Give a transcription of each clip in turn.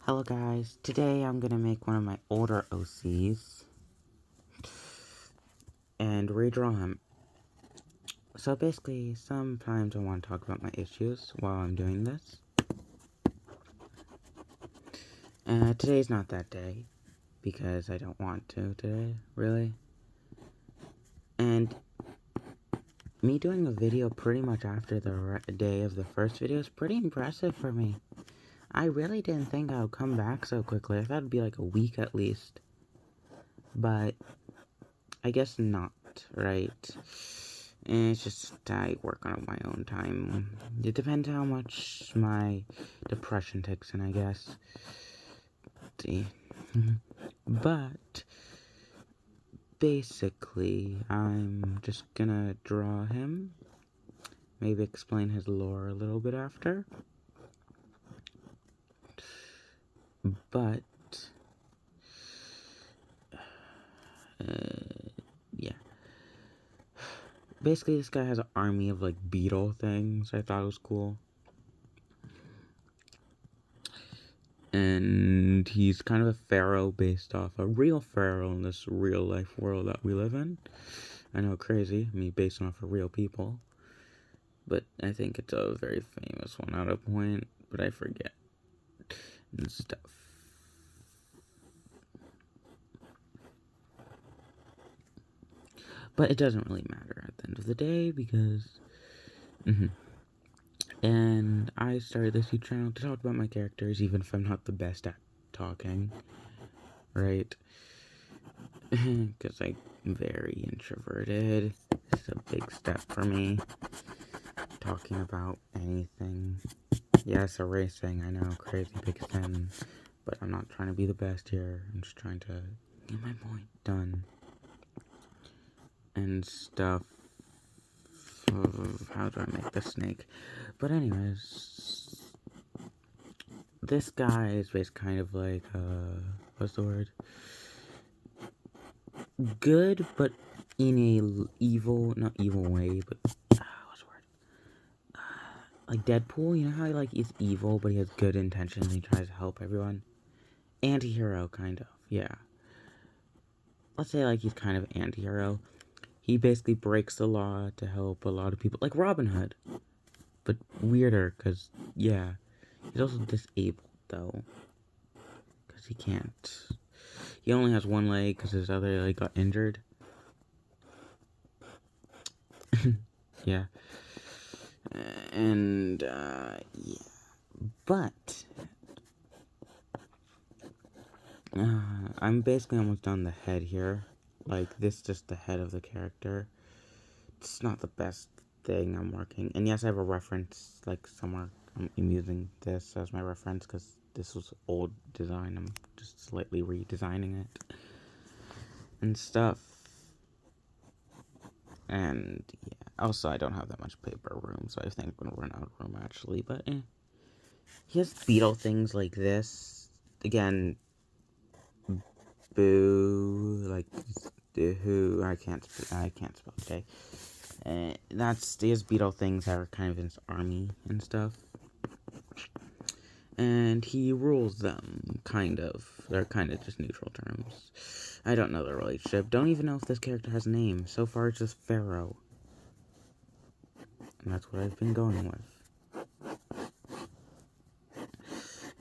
Hello guys, today I'm gonna make one of my older OCs and redraw him. So basically, sometimes I want to talk about my issues while I'm doing this. Today's not that day, because I don't want to today, really. And me doing a video pretty much after the day of the first video is pretty impressive for me. I really didn't think I would come back so quickly. I thought it'd be like a week at least. But I guess not, right? And it's just I work on it my own time. It depends how much my depression takes in, I guess. See. But basically, I'm just gonna draw him. Maybe explain his lore a little bit after. But yeah. Basically, this guy has an army of like beetle things. I thought it was cool. And he's kind of a pharaoh based off a real pharaoh in this real life world that we live in. I know, crazy, me based off of real people, but I think it's a very famous one at a point, but I forget and stuff. But it doesn't really matter at the end of the day because and I started this YouTube channel to talk about my characters, even if I'm not the best at talking, right? Because I'm very introverted. It's a big step for me. Talking about anything. Yes, erasing, I know, crazy big sin. But I'm not trying to be the best here. I'm just trying to get my point done. And stuff. How do I make the snake? But anyways, this guy is basically kind of like, what's the word? Good, but in a evil, not evil way, but, what's the word? Like Deadpool, you know how he's evil, but he has good intentions and he tries to help everyone? Anti-hero, kind of, yeah. Let's say, he's kind of anti-hero. He basically breaks the law to help a lot of people, like Robin Hood. But weirder, because, yeah. He's also disabled, though. Because he can't. He only has one leg, because his other leg got injured. Yeah. And, yeah. But, I'm basically almost done the head here. This is just the head of the character. It's not the best thing I'm working. And yes, I have a reference, somewhere. I'm using this as my reference, because this was old design. I'm just slightly redesigning it. And stuff. And, yeah. Also, I don't have that much paper room, so I think I'm gonna run out of room, actually. But, he has beetle things like this. Again, boo, who, I can't spell today. That's, these beetle things that are kind of in his army and stuff. And he rules them, kind of. They're kind of just neutral terms. I don't know the relationship. Don't even know if this character has a name. So far, it's just Pharaoh. And that's what I've been going with.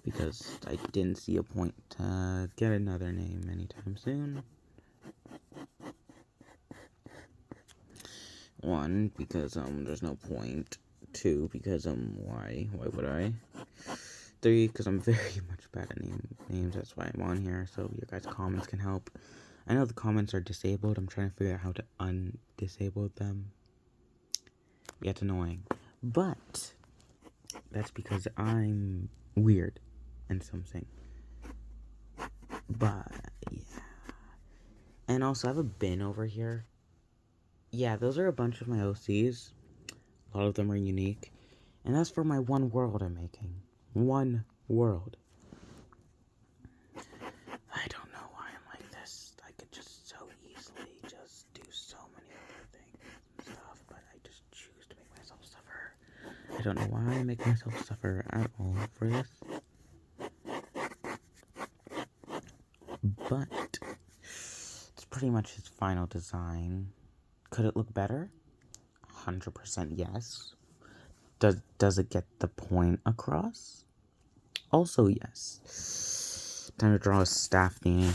Because I didn't see a point to get another name anytime soon. One, because, there's no point. Two, because, why? Why would I? Three, because I'm very much bad at names. That's why I'm on here, so your guys' comments can help. I know the comments are disabled. I'm trying to figure out how to undisable them. Yeah, it's annoying. But that's because I'm weird and something. But, yeah. And also, I have a bin over here. Yeah, those are a bunch of my OCs. A lot of them are unique. And that's for my one world I'm making. One world. I don't know why I'm like this. I could just so easily just do so many other things and stuff, but I just choose to make myself suffer. I don't know why I make myself suffer at all for this. but it's pretty much his final design. Could it look better? 100% yes. Does it get the point across? Also yes. Time to draw a staff theme.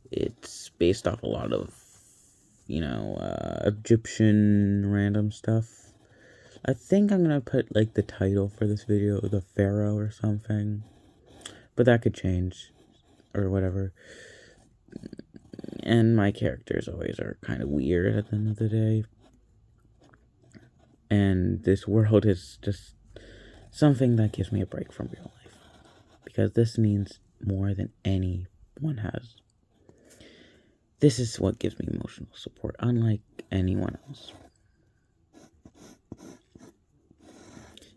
It's based off a lot of, Egyptian random stuff. I think I'm gonna put, like, the title for this video, the pharaoh or something. But that could change, or whatever. And my characters always are kind of weird at the end of the day. And this world is just something that gives me a break from real life. Because this means more than anyone has. This is what gives me emotional support, unlike anyone else.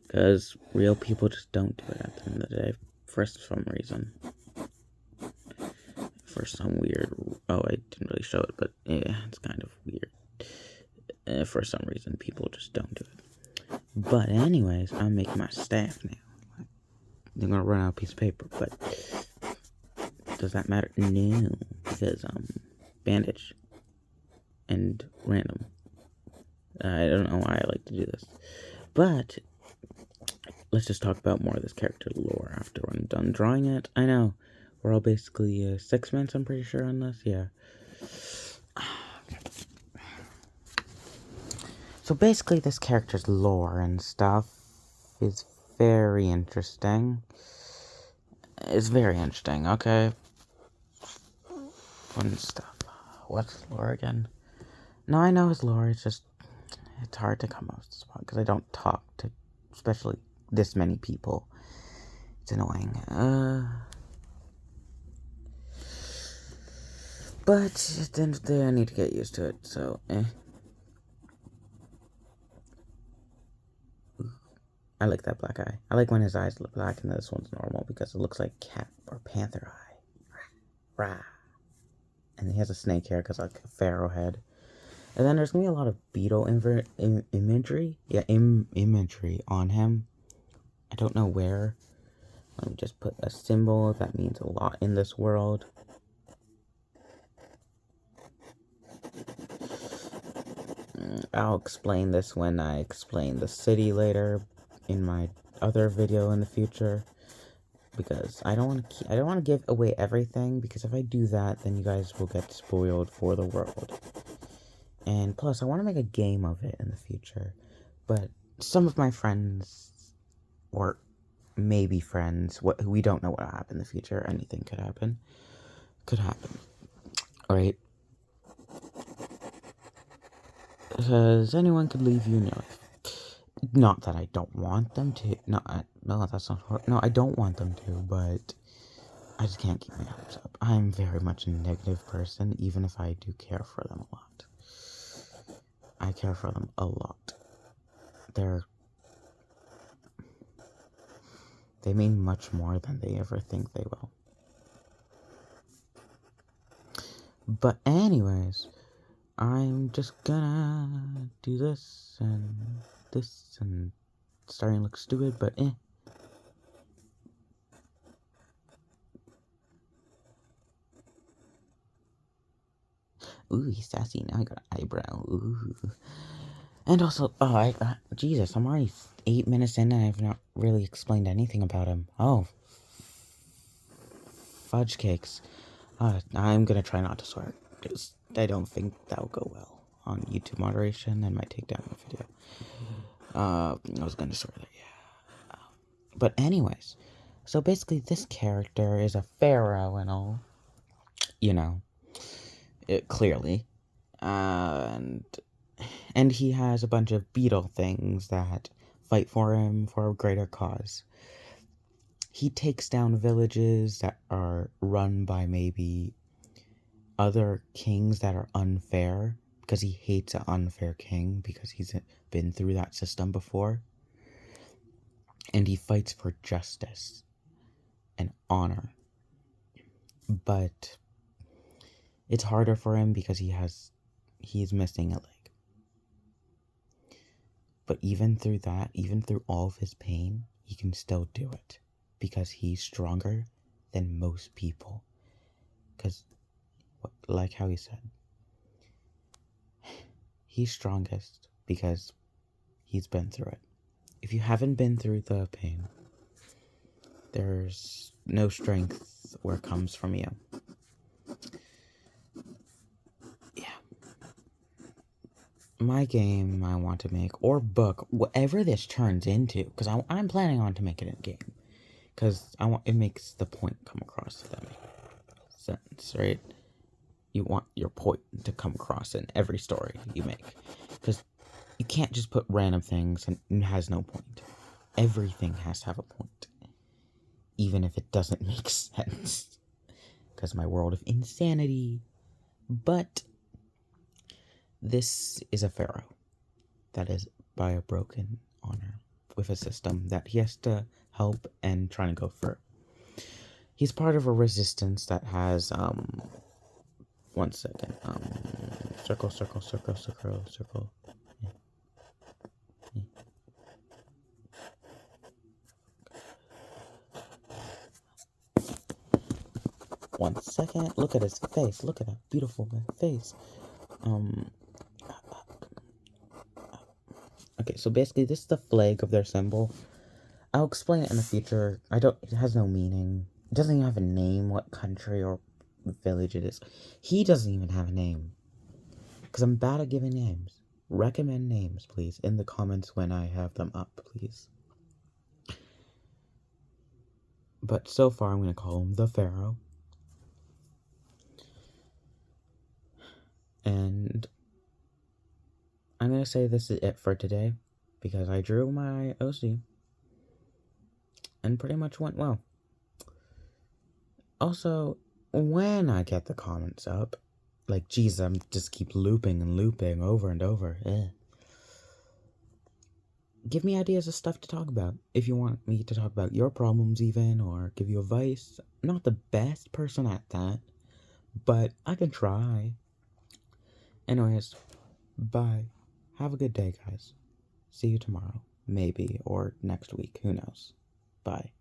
Because real people just don't do it at the end of the day, for some reason. For some weird... Oh, I didn't really show it, but yeah, it's kind of weird. For some reason, people just don't do it. But anyways, I'm making my staff now. I'm gonna run out a piece of paper, but... Does that matter? No, because, bandage. And random. I don't know why I like to do this. But... let's just talk about more of this character lore after I'm done drawing it. I know, we're all basically 6 months, I'm pretty sure, on this, yeah. So basically this character's lore and stuff is very interesting. It's very interesting, okay? Fun stuff. What's lore again? No, I know his lore, it's hard to come up with this one, because I don't talk to, especially this many people. It's annoying. But at the end of the day, I need to get used to it, so, I like that black eye. I like when his eyes look black and this one's normal, because it looks like cat or panther eye. Rah. And he has a snake hair, because like a pharaoh head. And then there's gonna be a lot of beetle imagery. Yeah, imagery on him. I don't know where. Let me just put a symbol that means a lot in this world. I'll explain this when I explain the city later in my other video in the future, because I don't want to give away everything, because if I do that, then you guys will get spoiled for the world. And plus, I want to make a game of it in the future, but some of my friends, or maybe friends, we don't know what will happen in the future. Anything could happen. Alright? Because anyone could leave you in your life. Not that I don't want them to. No, that's not hard. No, I don't want them to, but I just can't keep my hopes up. I'm very much a negative person, even if I do care for them a lot. I care for them a lot. They mean much more than they ever think they will. But anyways, I'm just gonna do this and starting to look stupid, but Ooh, he's sassy. Now I got an eyebrow. Ooh. And also, Jesus, I'm already 8 minutes in and I've not really explained anything about him. Oh. Fudge cakes. I'm gonna try not to swear, because I don't think that'll go well on YouTube moderation and might take down the video. I was gonna swear that, yeah. But anyways, so basically this character is a pharaoh and all. Clearly. And he has a bunch of beetle things that fight for him for a greater cause. He takes down villages that are run by maybe other kings that are unfair, because he hates an unfair king, because he's been through that system before. And he fights for justice and honor. But it's harder for him because he's missing a leg. But even through that, even through all of his pain, he can still do it, because he's stronger than most people. Because, like how he said, he's strongest because he's been through it. If you haven't been through the pain, there's no strength where it comes from you. Yeah. My game I want to make, or book, whatever this turns into, because I'm planning on to make it a game. Because it makes the point come across, if that makes sense, right? You want your point to come across in every story you make. Because you can't just put random things and it has no point. Everything has to have a point. Even if it doesn't make sense. Because my world of insanity. But this is a pharaoh that is by a broken honor with a system that he has to help and try to go through. He's part of a resistance that has, one second, circle. Yeah. Yeah. 1 second, look at his face, look at that beautiful face. Okay, so basically this is the flag of their symbol. I'll explain it in the future. It has no meaning. It doesn't even have a name, what country or village it is. He doesn't even have a name. Because I'm bad at giving names. Recommend names, please, in the comments when I have them up, please. But so far, I'm going to call him the Pharaoh. And I'm going to say this is it for today. Because I drew my OC. And pretty much went well. Also, when I get the comments up, like, geez, I'm just keep looping and looping over and over. Give me ideas of stuff to talk about. If you want me to talk about your problems even, or give you advice. I'm not the best person at that, but I can try. Anyways, bye. Have a good day, guys. See you tomorrow. Maybe, or next week. Who knows? Bye.